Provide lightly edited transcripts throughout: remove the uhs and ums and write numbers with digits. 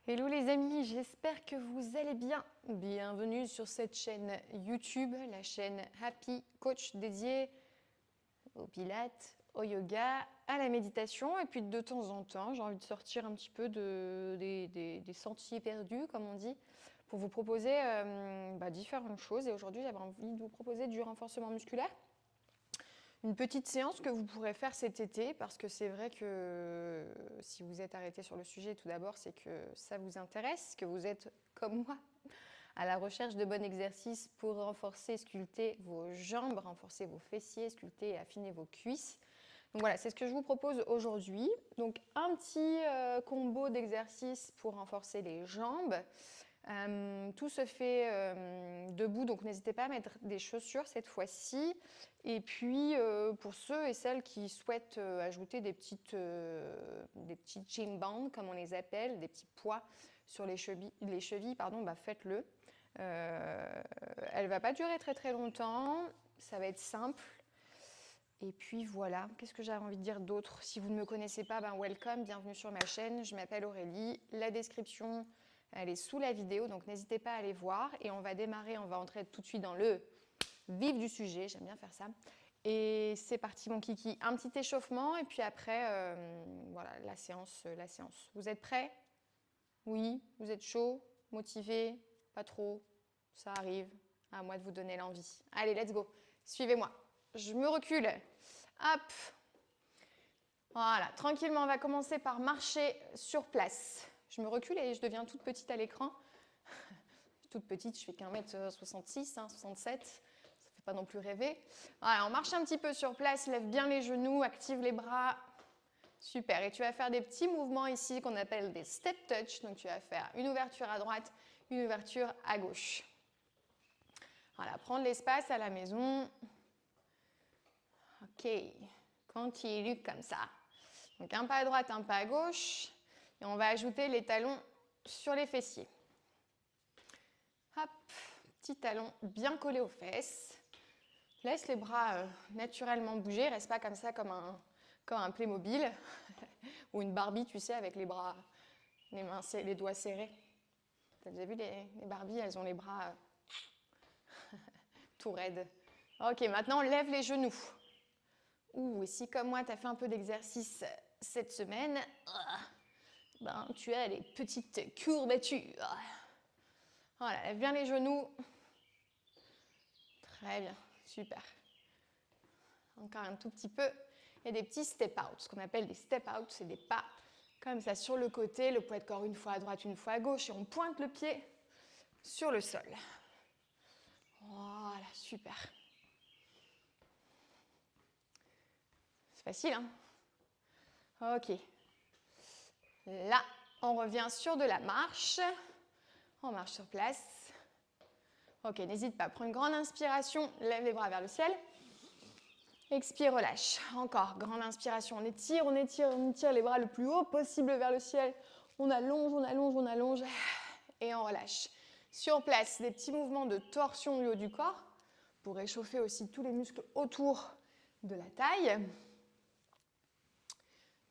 Hello les amis, j'espère que vous allez bien. Bienvenue sur cette chaîne YouTube, la chaîne Happy Coach dédiée au pilates, au yoga, à la méditation. Et puis de temps en temps, j'ai envie de sortir un petit peu des sentiers perdus, comme on dit, pour vous proposer différentes choses. Et aujourd'hui, j'avais envie de vous proposer du renforcement musculaire. Une petite séance que vous pourrez faire cet été, parce que c'est vrai que si vous êtes arrêté sur le sujet tout d'abord, c'est que ça vous intéresse, que vous êtes comme moi à la recherche de bons exercices pour renforcer, sculpter vos jambes, renforcer vos fessiers, sculpter et affiner vos cuisses. Donc voilà, c'est ce que je vous propose aujourd'hui. Donc un petit combo d'exercices pour renforcer les jambes. Tout se fait debout, donc n'hésitez pas à mettre des chaussures cette fois-ci. Et puis, pour ceux et celles qui souhaitent ajouter des petites gym bands, comme on les appelle, des petits poids sur les chevilles, faites-le. Elle ne va pas durer très très longtemps, ça va être simple. Et puis voilà, qu'est-ce que j'avais envie de dire d'autre? Si vous ne me connaissez pas, welcome, bienvenue sur ma chaîne, je m'appelle Aurélie. La description, elle est sous la vidéo, donc n'hésitez pas à aller voir. Et on va démarrer, on va entrer tout de suite dans le vif du sujet, j'aime bien faire ça. Et c'est parti mon kiki, un petit échauffement et puis après, voilà, la séance. Vous êtes prêts? Oui, vous êtes chaud, motivé, pas trop, ça arrive, à moi de vous donner l'envie. Allez, let's go, suivez-moi. Je me recule, hop, voilà, tranquillement, on va commencer par marcher sur place. Je me recule et je deviens toute petite à l'écran. Toute petite, je fais qu'1m66, 67, ça ne fait pas non plus rêver. Voilà, on marche un petit peu sur place, lève bien les genoux, active les bras. Super, et tu vas faire des petits mouvements ici qu'on appelle des step touch. Donc tu vas faire une ouverture à droite, une ouverture à gauche. Voilà, prendre l'espace à la maison. Ok, continue comme ça. Donc un pas à droite, un pas à gauche. Et on va ajouter les talons sur les fessiers. Hop, petit talon bien collé aux fesses. Laisse les bras naturellement bouger, reste pas comme ça comme un Playmobil ou une Barbie, tu sais, avec les bras, les doigts serrés. T'as déjà vu les Barbies, elles ont les bras tout raides. Ok, maintenant lève les genoux. Ouh, et si comme moi, tu as fait un peu d'exercice cette semaine, tu as les petites courbatures. Voilà, lève bien les genoux. Très bien, super. Encore un tout petit peu. Et des petits step out. Ce qu'on appelle des step out, c'est des pas comme ça sur le côté, le poids de corps une fois à droite, une fois à gauche, et on pointe le pied sur le sol. Voilà, super. C'est facile, hein? Ok. Là, on revient sur de la marche. On marche sur place. Ok, n'hésite pas. Prends une grande inspiration, lève les bras vers le ciel. Expire, relâche. Encore, grande inspiration. On étire les bras le plus haut possible vers le ciel. On allonge, on allonge, on allonge. Et on relâche. Sur place, des petits mouvements de torsion du haut du corps pour réchauffer aussi tous les muscles autour de la taille.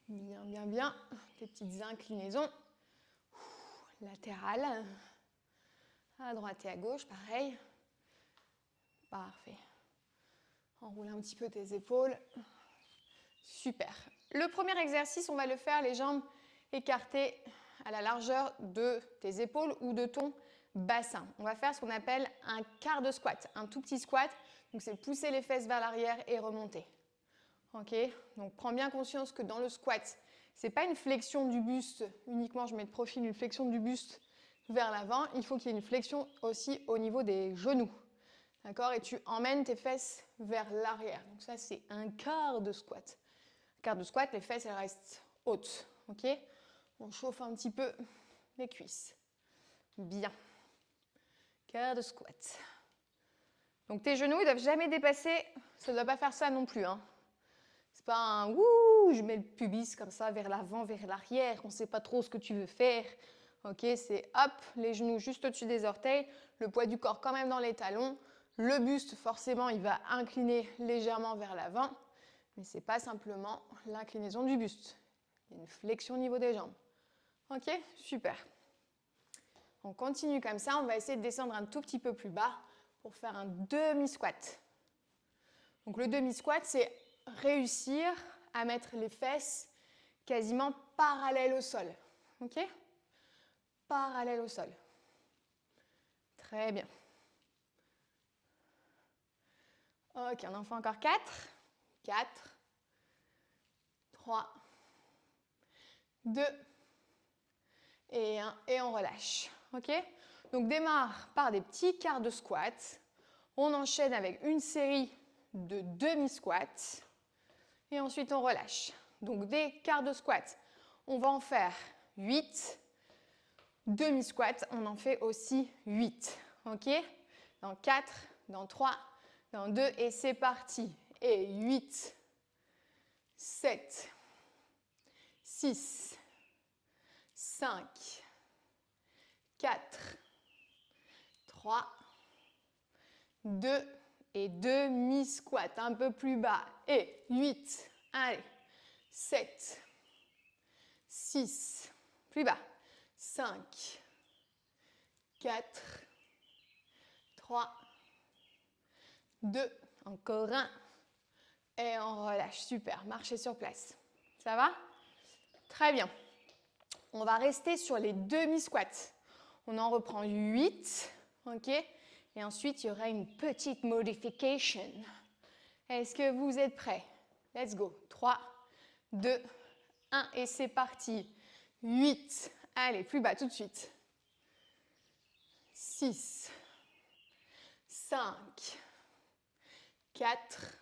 Bien, bien, bien. Des petites inclinaisons latérales. À droite et à gauche, pareil. Parfait. Enroule un petit peu tes épaules. Super. Le premier exercice, on va le faire les jambes écartées à la largeur de tes épaules ou de ton bassin. On va faire ce qu'on appelle un quart de squat, un tout petit squat. Donc c'est pousser les fesses vers l'arrière et remonter. Ok, donc prends bien conscience que dans le squat, c'est pas une flexion du buste uniquement, je mets de profil une flexion du buste vers l'avant, il faut qu'il y ait une flexion aussi au niveau des genoux. D'accord? Et tu emmènes tes fesses vers l'arrière. Donc ça, c'est un quart de squat. Un quart de squat, les fesses, elles restent hautes. Ok? On chauffe un petit peu les cuisses. Bien. Quart de squat. Donc tes genoux, ils ne doivent jamais dépasser, ça ne doit pas faire ça non plus. Hein. C'est pas un ouh, je mets le pubis comme ça vers l'avant, vers l'arrière, on ne sait pas trop ce que tu veux faire. Ok, c'est hop, les genoux juste au-dessus des orteils, le poids du corps quand même dans les talons. Le buste, forcément, il va incliner légèrement vers l'avant, mais ce n'est pas simplement l'inclinaison du buste. Il y a une flexion au niveau des jambes. Ok, super. On continue comme ça, on va essayer de descendre un tout petit peu plus bas pour faire un demi-squat. Donc le demi-squat, c'est réussir à mettre les fesses quasiment parallèles au sol. Ok? Parallèles au sol. Très bien. Ok, on en fait encore 4. 4, 3, 2 et 1. Et on relâche. Ok? Donc démarre par des petits quarts de squat. On enchaîne avec une série de demi-squats. Et ensuite, on relâche. Donc des quarts de squat, on va en faire 8. Demi-squat, on en fait aussi 8. Ok? Dans 4, dans 3, dans 2 et c'est parti. Et 8, 7, 6, 5, 4, 3, 2 et demi-squat. Un peu plus bas. Et 8, allez, 7, 6, plus bas. 5, 4, 3, 2, encore 1. Et on relâche. Super. Marchez sur place. Ça va? Très bien. On va rester sur les demi-squats. On en reprend 8. OK? Et ensuite, il y aura une petite modification. Est-ce que vous êtes prêts? Let's go. 3, 2, 1 et c'est parti. 8. Allez, plus bas tout de suite. 6, 5, 4,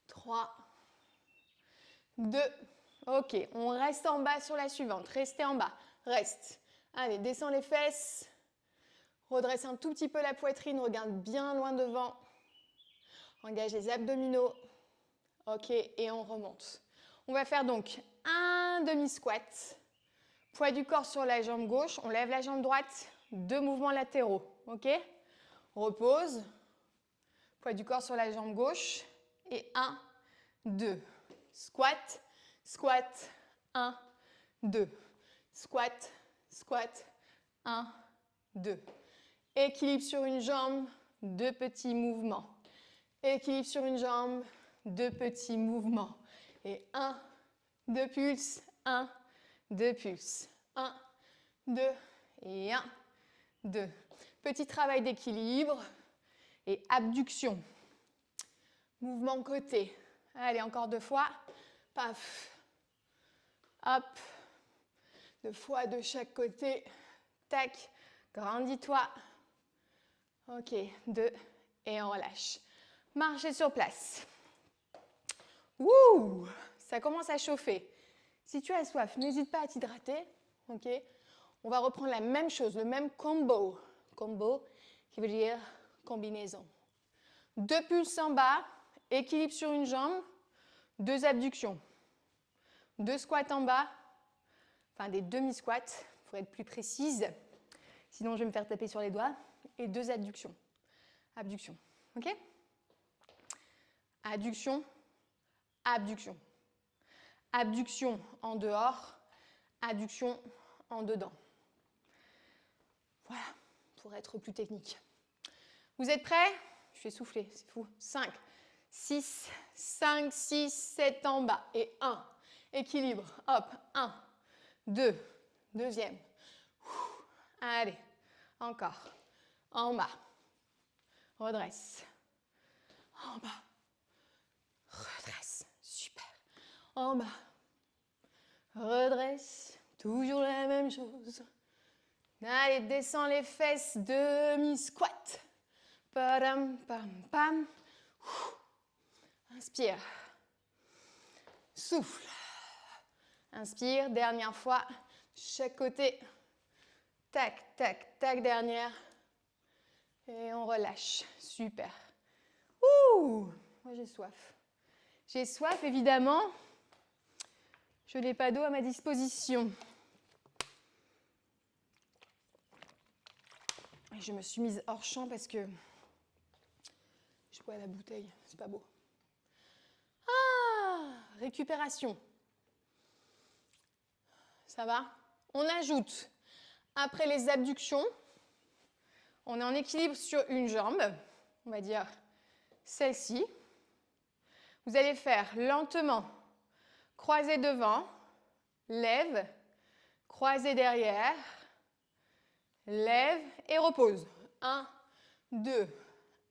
3, 2. Ok, on reste en bas sur la suivante. Restez en bas. Reste. Allez, descends les fesses. Redresse un tout petit peu la poitrine. Regarde bien loin devant. Engage les abdominaux. Ok, et on remonte. On va faire donc un demi-squat. Poids du corps sur la jambe gauche. On lève la jambe droite. 2 mouvements latéraux. Ok? Repose. Poids du corps sur la jambe gauche. Et 1, 2. Squat, squat, 1, 2. Squat, squat, 1, 2. Équilibre sur une jambe, 2 petits mouvements. Équilibre sur une jambe, 2 petits mouvements. Et 1, 2 pulses, 1, 2 pulses. 1, 2 et 1, 2. Petit travail d'équilibre et abduction. Mouvement côté. Allez, encore 2 fois. Paf. Hop. 2 fois de chaque côté. Tac. Grandis-toi. Ok. 2. Et on relâche. Marchez sur place. Ouh. Ça commence à chauffer. Si tu as soif, n'hésite pas à t'hydrater. Ok. On va reprendre la même chose, le même combo. Combo qui veut dire combinaison. 2 pulses en bas. Équilibre sur une jambe. 2 abductions. 2 squats en bas. Enfin, des demi-squats, pour être plus précise. Sinon, je vais me faire taper sur les doigts. Et 2 adductions. Abduction. OK? Adduction, abduction. Abduction en dehors, adduction en dedans. Voilà, pour être plus technique. Vous êtes prêts? Je vais souffler, c'est fou. 5, 6, 5, 6, 7 en bas. Et 1. Équilibre. Hop. 1, 2. Deuxième. Allez. Encore. En bas. Redresse. En bas. Redresse. Super. En bas. Redresse. Toujours la même chose. Allez, descends les fesses. Demi-squat. Padam, pam, pam. Inspire. Souffle. Inspire. Dernière fois. Chaque côté. Tac, tac, tac, dernière. Et on relâche. Super. Ouh, moi j'ai soif. J'ai soif, évidemment. Je n'ai pas d'eau à ma disposition. Et je me suis mise hors champ parce que je bois la bouteille. C'est pas beau. Ah, récupération. Ça va? On ajoute Après les abductions, on est en équilibre sur une jambe, on va dire celle-ci. Vous allez faire lentement, croisé devant, lève, croisé derrière, lève et repose. 1, 2,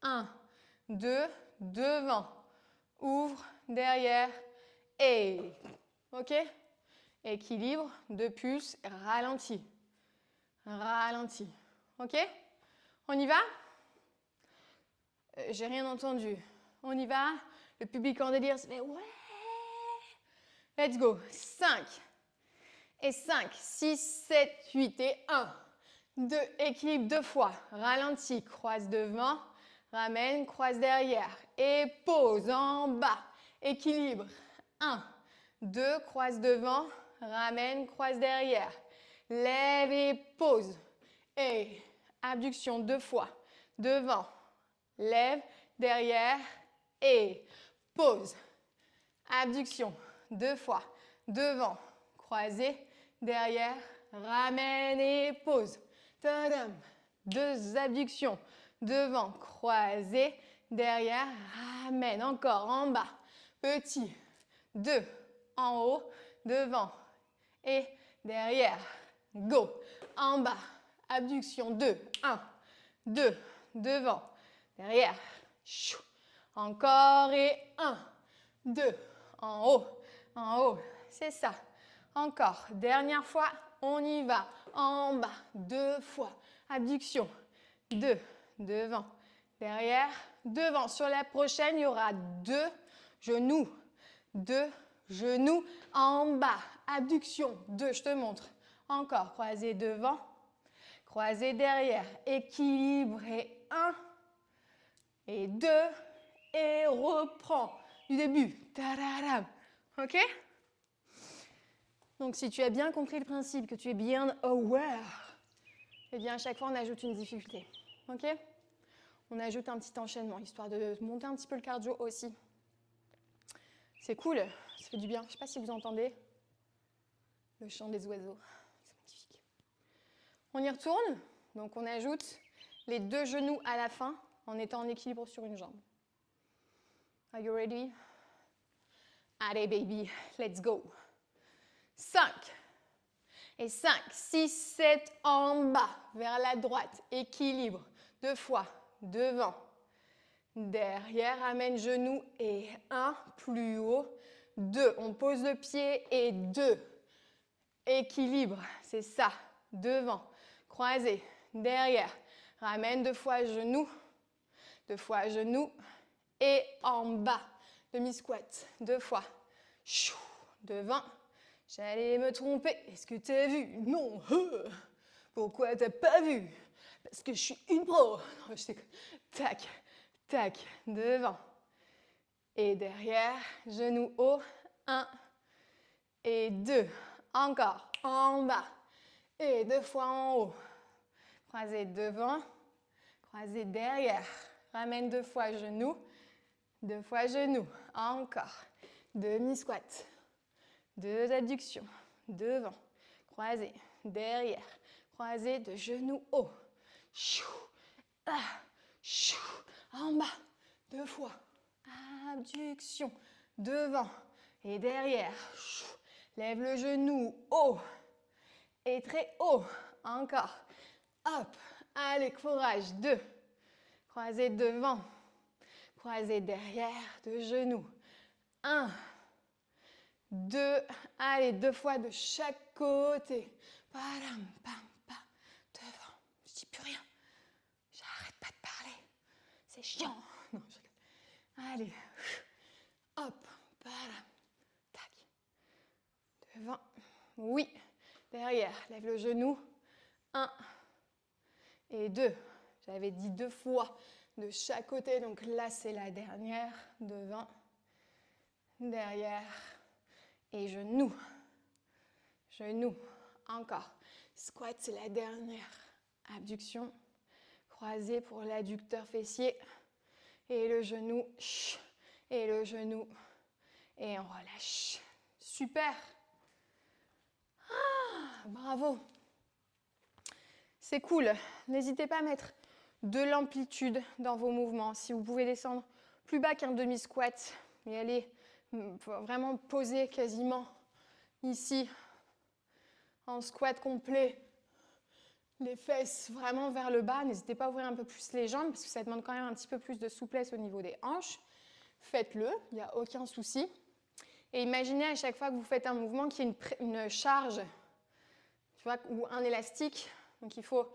1, 2, devant, ouvre, derrière et... Ok? Équilibre, 2 pulses, ralenti. Ralenti. Ok? On y va? J'ai rien entendu. On y va? Le public en délire se fait ouais! Let's go. 5. Et 5, 6, 7, 8 et 1. 2, équilibre 2 fois. Ralenti, croise devant, ramène, croise derrière. Et pose en bas. Équilibre. 1, 2, croise devant, ramène, croise derrière. Lève et pose. Et abduction 2 fois. Devant, lève, derrière et pose. Abduction 2 fois. Devant, croisé, derrière, ramène et pose. Tadam. 2 abductions. Devant, croisé, derrière, ramène. Encore en bas. Petit. 2 en haut, devant et derrière. Go. En bas. Abduction 2. 1, 2, devant, derrière. Encore et 1, 2, en haut. C'est ça. Encore. Dernière fois, on y va. En bas, 2 fois. Abduction. 2, devant, derrière, devant. Sur la prochaine, il y aura 2 genoux. 2 genoux en bas. Abduction. 2, je te montre. Encore. Croisé devant, croisé derrière. Équilibre et 1 et 2 et reprends du début. Tadadam. Ok? Donc, si tu as bien compris le principe, que tu es bien aware, eh bien, à chaque fois, on ajoute une difficulté. Ok? On ajoute un petit enchaînement, histoire de monter un petit peu le cardio aussi. C'est cool, ça fait du bien. Je ne sais pas si vous entendez le chant des oiseaux. C'est magnifique. On y retourne. Donc, on ajoute les 2 genoux à la fin en étant en équilibre sur une jambe. Are you ready? Allez, baby, let's go. 5. Et 5, 6, 7, en bas, vers la droite. Équilibre. 2 fois. Devant. Derrière, amène genou et 1, plus haut. 2, on pose le pied et 2. Équilibre, c'est ça. Devant. Croisé. Derrière. Ramène 2 fois genou. 2 fois genou. Et en bas. Demi-squat. 2 fois. Devant. J'allais me tromper. Est-ce que t'as vu? Non. Pourquoi t'as pas vu? Parce que je suis une pro. Non, je déconne. Tac, tac, devant. Et derrière, genou haut. 1 et 2. Encore. En bas. Et 2 fois en haut. Croisé devant. Croisé derrière. Ramène 2 fois genou. 2 fois genou. Encore. Demi-squat. 2 adductions. Devant. Croisé. Derrière. Croisé de genou haut. En bas. 2 fois. Abduction. Devant. Et derrière. Lève le genou haut. Et très haut. Encore. Hop. Allez, courage. 2. Croisé devant. Croisé derrière. De genoux. 1. 2. Allez, 2 fois de chaque côté. Padam, pam, pam. Devant. Je dis plus rien. J'arrête pas de parler. C'est chiant. Non, je rigole. Allez. Hop. Padam. Tac. Devant. Oui. Derrière. Lève le genou. 1 et 2. J'avais dit 2 fois de chaque côté. Donc là, c'est la dernière. Devant. Derrière. Et genou. Genou. Encore. Squat, c'est la dernière. Abduction. Croisé pour l'adducteur fessier. Et le genou. Et le genou. Et on relâche. Super. Ah, bravo. C'est cool. N'hésitez pas à mettre de l'amplitude dans vos mouvements. Si vous pouvez descendre plus bas qu'un demi-squat et aller vraiment poser quasiment ici en squat complet, les fesses vraiment vers le bas. N'hésitez pas à ouvrir un peu plus les jambes parce que ça demande quand même un petit peu plus de souplesse au niveau des hanches. Faites-le, il n'y a aucun souci. Et imaginez à chaque fois que vous faites un mouvement qu'il y ait une charge, tu vois, ou un élastique. Donc il faut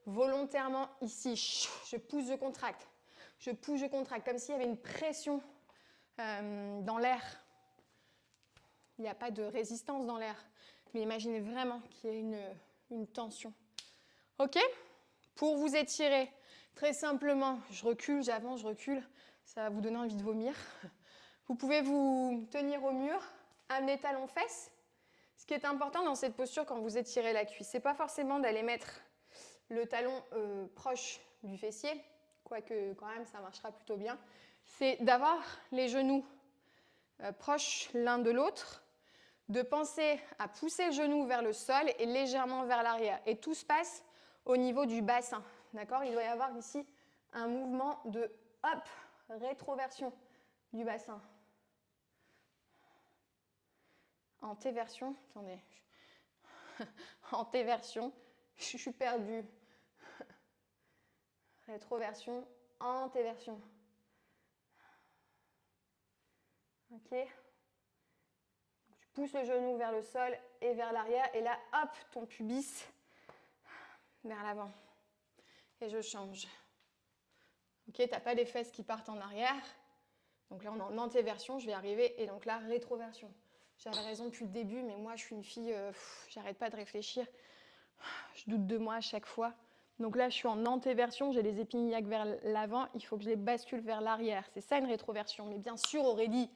volontairement ici, je pousse, je contracte. Je pousse, je contracte, comme s'il y avait une pression dans l'air. Il n'y a pas de résistance dans l'air, mais imaginez vraiment qu'il y ait une tension. Ok? Pour vous étirer, très simplement, je recule, j'avance, je recule. Ça va vous donner envie de vomir. Vous pouvez vous tenir au mur, amener talons fesses. Ce qui est important dans cette posture quand vous étirez la cuisse, ce n'est pas forcément d'aller mettre le talon proche du fessier, quoique quand même ça marchera plutôt bien. C'est d'avoir les genoux proches l'un de l'autre, de penser à pousser le genou vers le sol et légèrement vers l'arrière. Et tout se passe au niveau du bassin. D'accord? Il doit y avoir ici un mouvement de hop, rétroversion du bassin. Antéversion, attendez, antéversion, je suis perdue. Rétroversion, antéversion. Ok? Tu pousses le genou vers le sol et vers l'arrière et là, hop, ton pubis vers l'avant. Et je change. Ok, tu n'as pas les fesses qui partent en arrière. Donc là, on est en antéversion, je vais arriver. Et donc là, rétroversion. J'avais raison depuis le début, mais moi, je suis une fille, j'arrête pas de réfléchir. Je doute de moi à chaque fois. Donc là, je suis en antéversion, j'ai les épines iliaques vers l'avant, il faut que je les bascule vers l'arrière. C'est ça une rétroversion. Mais bien sûr, Aurélie,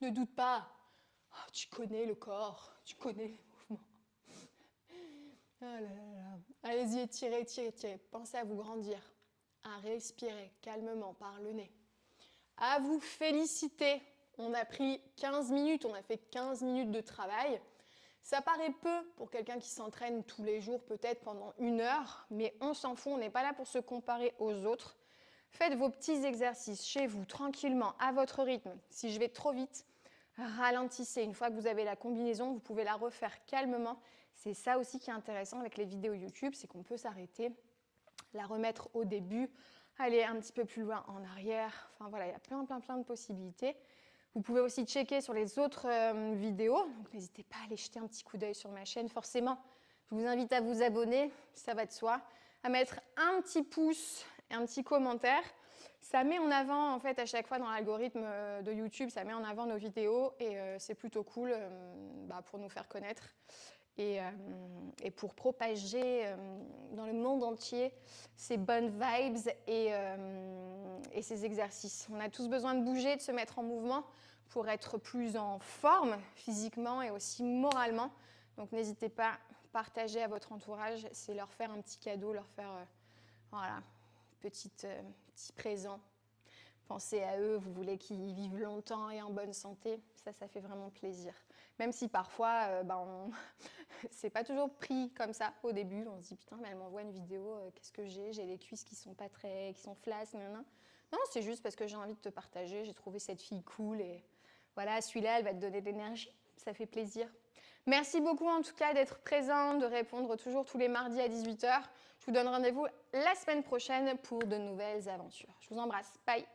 ne doute pas. Oh, tu connais le corps, tu connais les mouvements. Oh là là là. Allez-y, étirez, étirez, étirez. Pensez à vous grandir, à respirer calmement par le nez. À vous féliciter. On a pris 15 minutes, on a fait 15 minutes de travail. Ça paraît peu pour quelqu'un qui s'entraîne tous les jours, peut-être pendant 1 heure, mais on s'en fout, on n'est pas là pour se comparer aux autres. Faites vos petits exercices chez vous, tranquillement, à votre rythme. Si je vais trop vite, ralentissez. Une fois que vous avez la combinaison, vous pouvez la refaire calmement. C'est ça aussi qui est intéressant avec les vidéos YouTube, c'est qu'on peut s'arrêter, la remettre au début, aller un petit peu plus loin en arrière. Enfin voilà, il y a plein de possibilités. Vous pouvez aussi checker sur les autres vidéos, donc n'hésitez pas à aller jeter un petit coup d'œil sur ma chaîne. Forcément, je vous invite à vous abonner, ça va de soi, à mettre un petit pouce et un petit commentaire. Ça met en avant, en fait, à chaque fois dans l'algorithme de YouTube, ça met en avant nos vidéos et c'est plutôt cool pour nous faire connaître et pour propager dans le monde entier ces bonnes vibes et ces exercices. On a tous besoin de bouger, de se mettre en mouvement pour être plus en forme physiquement et aussi moralement. Donc n'hésitez pas à partager à votre entourage, c'est leur faire un petit cadeau, leur faire voilà, petit présent. Pensez à eux, vous voulez qu'ils vivent longtemps et en bonne santé, ça fait vraiment plaisir. Même si parfois, c'est pas toujours pris comme ça au début, on se dit putain, mais elle m'envoie une vidéo, qu'est-ce que j'ai les cuisses qui sont pas très, qui sont flasques, nanana. Non, c'est juste parce que j'ai envie de te partager, j'ai trouvé cette fille cool et voilà, celui-là, elle va te donner de l'énergie, ça fait plaisir. Merci beaucoup en tout cas d'être présent, de répondre toujours tous les mardis à 18 h. Je vous donne rendez-vous la semaine prochaine pour de nouvelles aventures. Je vous embrasse, bye.